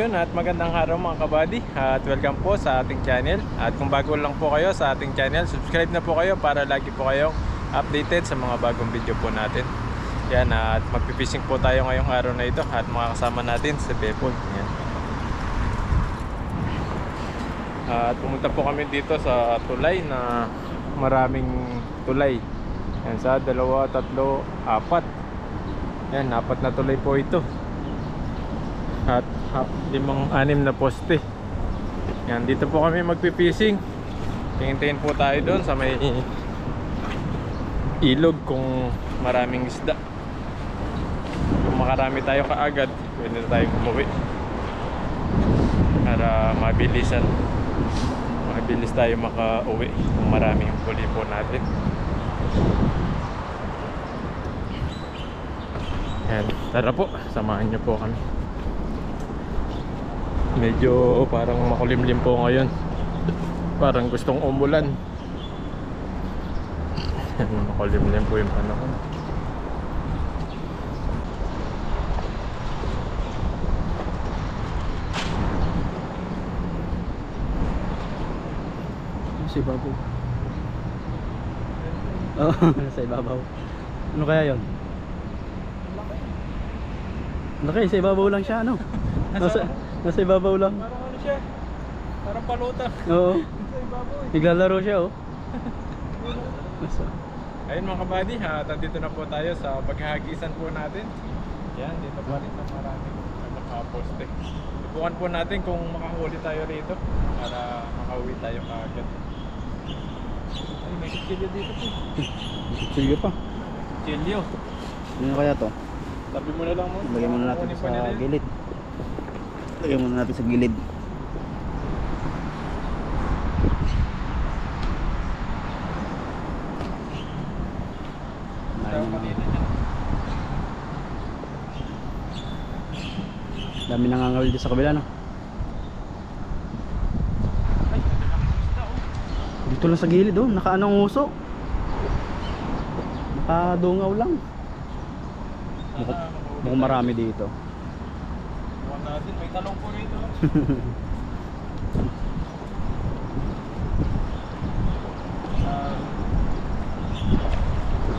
Ayun, at magandang araw mga kabady, at welcome po sa ating channel. At kung bago lang po kayo sa ating channel, subscribe na po kayo para lagi po kayong updated sa mga bagong video po natin. Yan, at magpipishing po tayo ngayong araw na ito at makakasama natin si Bepol. Yan. At pumunta po kami dito sa tulay na maraming tulay. Yan, sa 2, 3, 4. Yan, 4 na tulay po ito. At 5-6 na poste. Yan, dito po kami magpipishing. Tingin-tingin po tayo doon sa may ilog kung maraming isda. Kung makarami tayo kaagad, pwede na tayong umuwi para mabilis tayo makauwi kung maraming huli po natin. Yan, tara po, samahan niyo po kami. Medyo parang makulimlim po ngayon. Parang gustong umulan. Makulimlim po yung panahon. Sa ibabaw. Oo, sa ibabaw. Ano kaya yun? Laki, sa ibabaw lang siya, ano? Nasa ibabaw lang. Parang ano siya? Parang paluta. Oo. Sa ibabaw eh. Naglalaro siya, oh. Ayun mga kabady, dito na po tayo sa paghahagisan po natin. Yan, dito pa rin sa maraming nakaposte. Subukan po natin kung makahuli tayo rito para makauwi tayo kaagad. Ay, may kutsilyo dito po. Sige pa. Kutsilyo. Ano kaya to? Tabi mo na lang mo. Lagyan muna natin sa gilid. Lagyan muna natin sa gilid. Dami nangangawil dito sa kabila, no? Ay, isda oh. Dito lang sa gilid, oh. Nakaanong uso. Nakadungaw lang. Mukhang marami dito. Huwag natin, may talong po rito.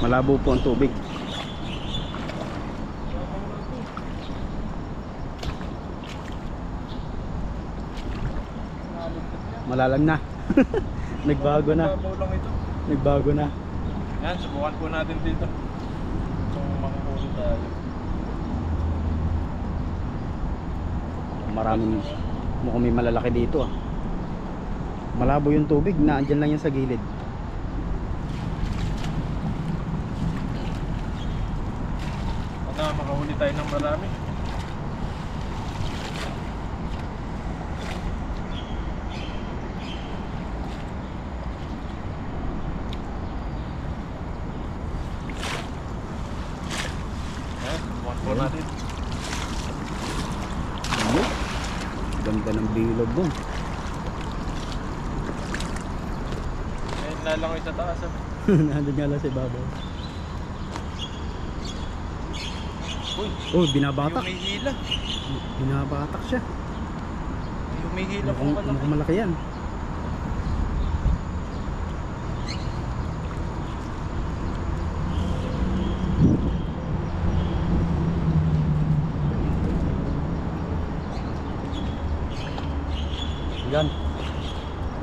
Malabo po ang tubig. Malalag na. Nagbago na. Nagbago na. Yan, subukan po natin dito kung makakuli tayo. Maraming, mukhang may malalaki dito, ah. Malabo yung tubig, naandyan lang yan sa gilid. Baka makahuli tayo ng marami. Yan, subukan po natin. Ano? Ganda ng bilog doon. Ayun, lalangoy sa taas. Nandun nga lang sa ibabaw. Uy, Oh, binabatak. yung may hila. Binabatak siya. Yung may hila po pala. Mukhang malaki yan. Yan.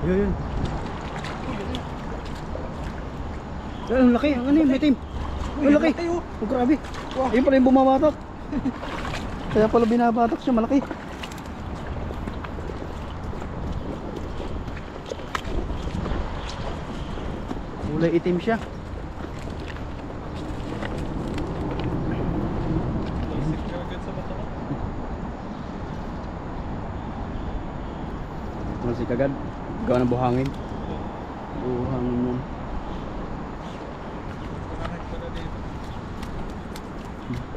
Yun, yun. Yan, ang laki. Ang ano yun, may team. Ang laki. Oh, grabe. Ayun pala yung bumabatak. Kaya pala binabatak siya, malaki. Kulay itim siya. Isip ka agad sa mata ko. Ano si kagad? Gawa ng buhangin. Buhangin yun. Nakakit ko na dito.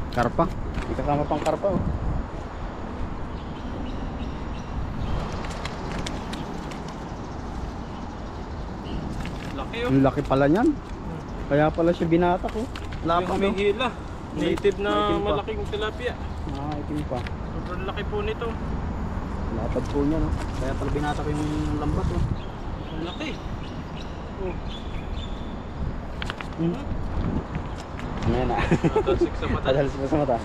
Karpa. May kasama pang karpa, oh. Laki oh. Ang laki pala niyan. Kaya pala siya binatak, oh. Yung may hila. Native na Maitim pa. malaking tilapia. Ah, itim pa. Sobrang laki po nito. Lapad po niya, no? Kaya pala binata ko yung lambat, no? Ang laki. Oh. Ano yan, ah? Natalsik sa mata. Tatalsik sa mata.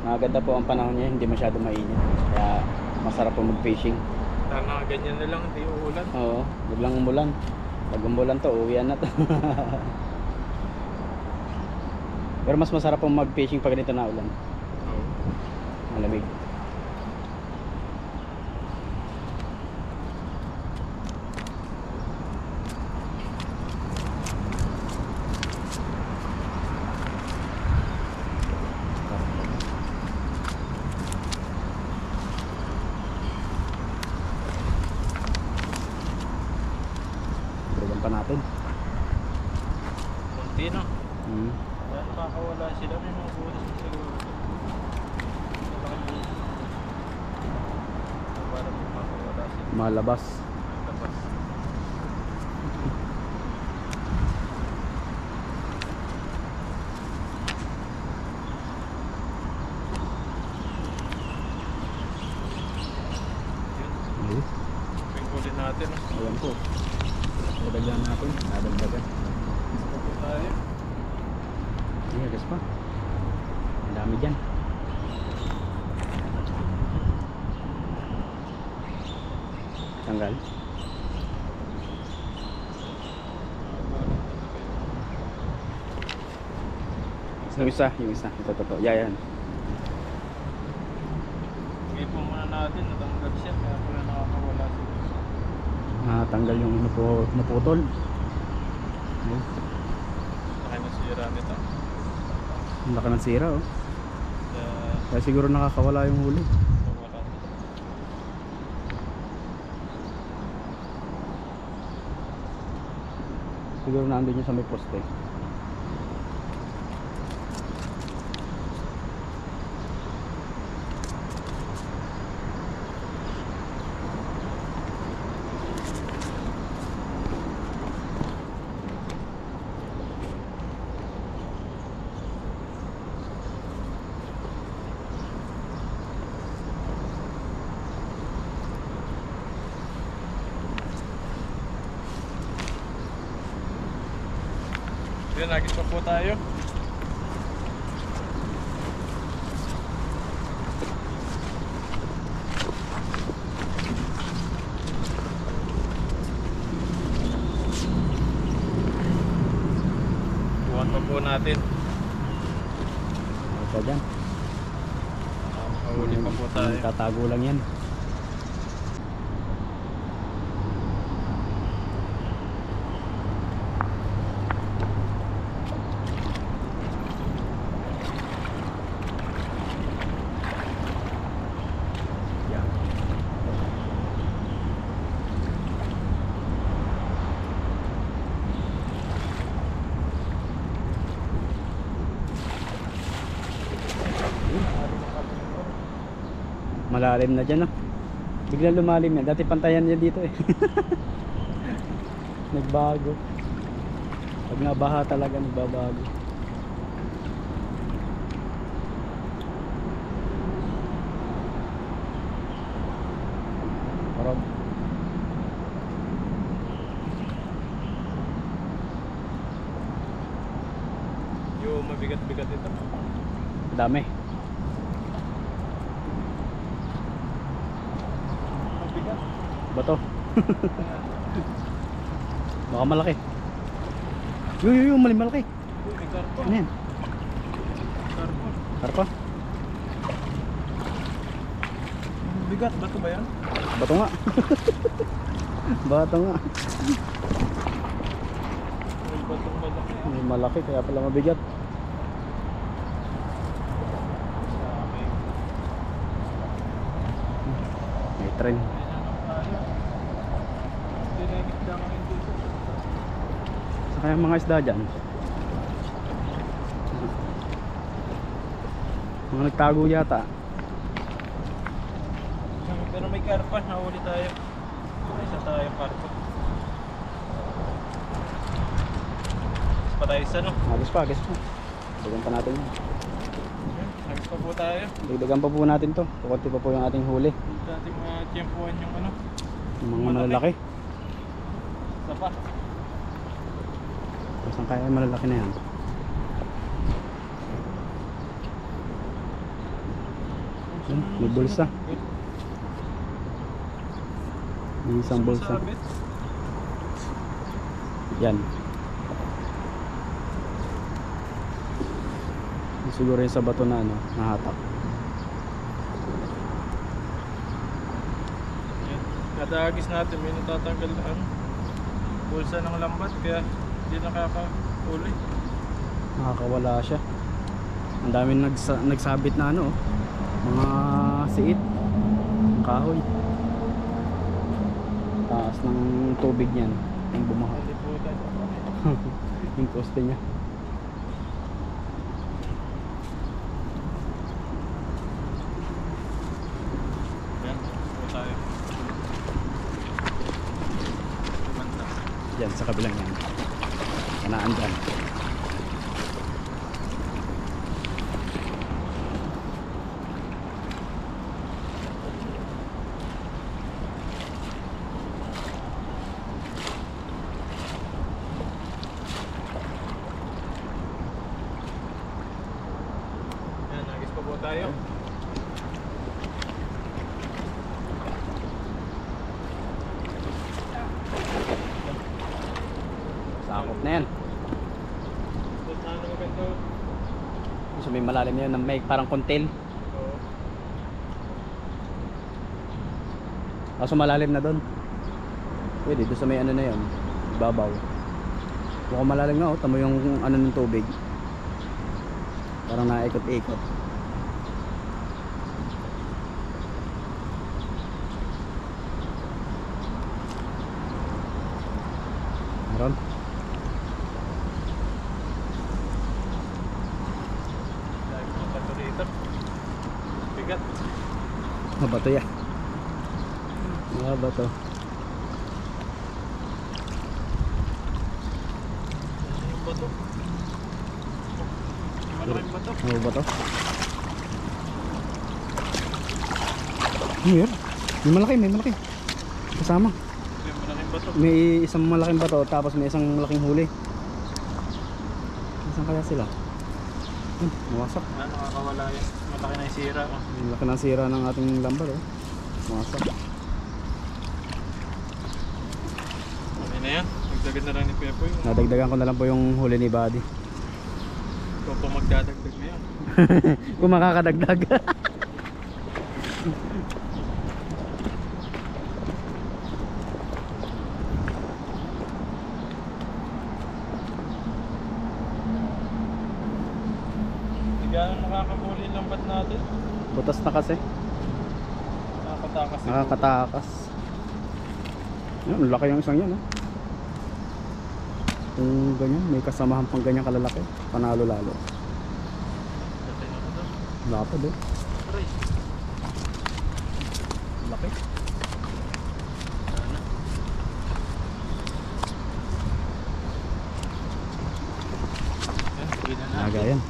Maganda po ang panahon niya, hindi masyado mainit. Kaya masarap po mag-fishing. Sana ganyan na lang, hindi uulan. Oo, biglang umulan. Pag umulan to, uwian na to. Pero mas masarap po mag-fishing pag ganito na ulan. Oo. Malamig. Balikan pa natin. Munti no. Hmm. Kaya nakakawala sila, may mga butas na siguro. Para may makawala sila. Malabas. Labas. Ayun. Pingkulin natin no. Ayan po. Dadagyan natin. Dadagdagan. Gusto po tayo. Iya, gas pa. Ang dami dyan. Tanggal. Yung isa. Ito, ito. Yan. Sige po muna natin, natanggal siya, kaya pala nakakawala sila. Tanggal yung naputol. Ayun. Laki na sira nito. Ang laki ng sira, oh. Kaya Kaya siguro nakakawala yung huli. mawala. Siguro nandun yun sa may poste. Yun, nagis pa po tayo. Buwan pa po natin. Ito dyan. Makahuli pa po tayo. Tatago lang yan. Yan. Malalim na dyan, no? Biglang lumalim yan. Dati pantayan niya dito eh. Nagbago. Pag nabaha talaga, nagbabago. Parang Yung mabigat-bigat ito. dami. Mabigat. Bato. Baka malaki. Yung malaki. Uy, may karpo. Ano yan? Karpo. Karpa? Bigat, bato ba yan? Bato nga. Bato nga. May batong malaki. May malaki kaya pala mabigat. Sabi. May tren. Dinamit lang ang dito. Sa kaya mga isda dyan. Mga nagtago yata. Pero may karpa, nahuli tayo. May isa tayo karpa. pa tayo sa ano. Agis pa. Dagdagan pa natin yan. Agis pa po tayo. Dagdagan pa po natin to. Kukunti pa po yung ating huli. Dito natin matiyempuan yung ano. Yung mga malalaki. Isa pa. Basta kaya yung malalaki na yan. May bulsa. May isang bulsa. Sabit. Yan. Siguro yung sa bato na ano, nahatak. Yan. Kada agis natin may natatanggal na ano. Bulsa ng lambat kaya hindi nakaka-uli. Nakakawala siya. Ang daming nagsabit na ano, mga siit, kahoy. Taas ng tubig niyan, yung bumaha. Naliputan. Yung poste niya. Yan, po tayo. Banda. Yan sa kabilang yan. Kanaan dyan. Yan, agis pa po tayo. Sakop na yan. Doon na ano maganda. So may malalim yan na may parang kontil. Oo. Kaso malalim na doon. Pwede doon sa may ano na yan, ibabaw. Mukhang malalim nga, oh. Tamo yung ano ng tubig. Parang naikot-ikot. Meron? Dahil mga bato dito. Bigat. Mga bato yan. Mga bato. Ano yung bato? Malaking bato. Mga bato. Here. May malaki. Kasama. Yung malaking bato. May isang malaking bato tapos may isang malaking huli. Saan kaya sila? Mawasak. Nakakawala yan. Malaki na yung sira. Oh. Ang laki ng sira ng ating lambar, oh. Mawasak. Okay na yan. Nagdagan na lang ni Pepo yung... Nadagdagan ko na lang po yung huli ni Buddy. Ikaw pa magdadagdag na yan. Kung makakadagdag. Hindi gano'n nakakahuli yung lambat natin. Butas na kasi. Nakakatakas. Nakakatakas. Yan, ang laki yung isang yan, oh. Kung ganyan, may kasamahan pang ganyan kalalaki, panalo lalo. Patay na ko doon. Lapad, eh. Aray. Laki. Sana. Yan, sige na natin. Lagayan.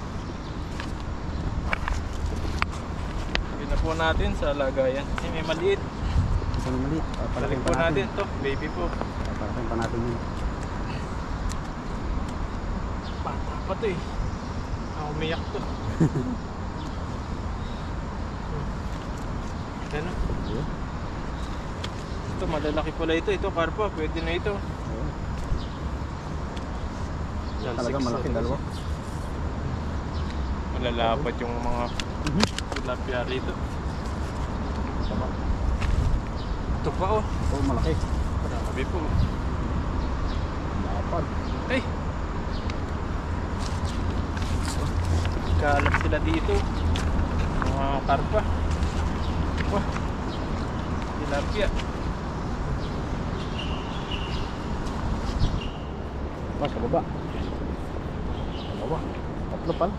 Sige na po natin sa lagayan. Kasi may maliit. Isang maliit. Balik po natin to. Baby po. Papalakin pa natin yun. Bata pa to eh. Umiyak to. Ano? Ayun. Ito malalaki pala ito. Ito karpa. Pwede na ito. Ayun. Yan, Talaga 6 malaki, talaga dalawa. siya. Malalapat yung mga tilapia rito. Tama. Ito pa oh. Ito, malaki. Grabe po. Lapad. Ay! Kalat sila dito. Mga karpa. Wah! Tilapia. Pa, sa baba. Dalawa. Tatlo pala.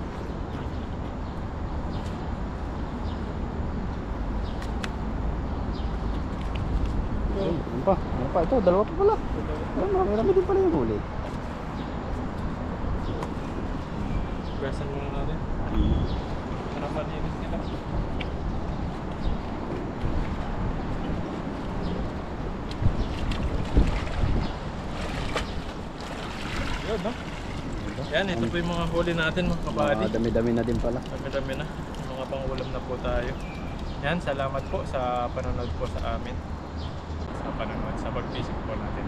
Ano pa? Ano pa? Ito, dalawa pa pala. Marami din pala yung huli. Hugasan muna natin. Para malinis nila. Yun, no? Yan, ito po yung mga huli natin mga kabady. Dami-dami na din pala. Dami-dami na. Mga pangulam na po tayo. Yan, salamat po sa panonood po sa amin. Sa panonood, sa pag-visit po natin.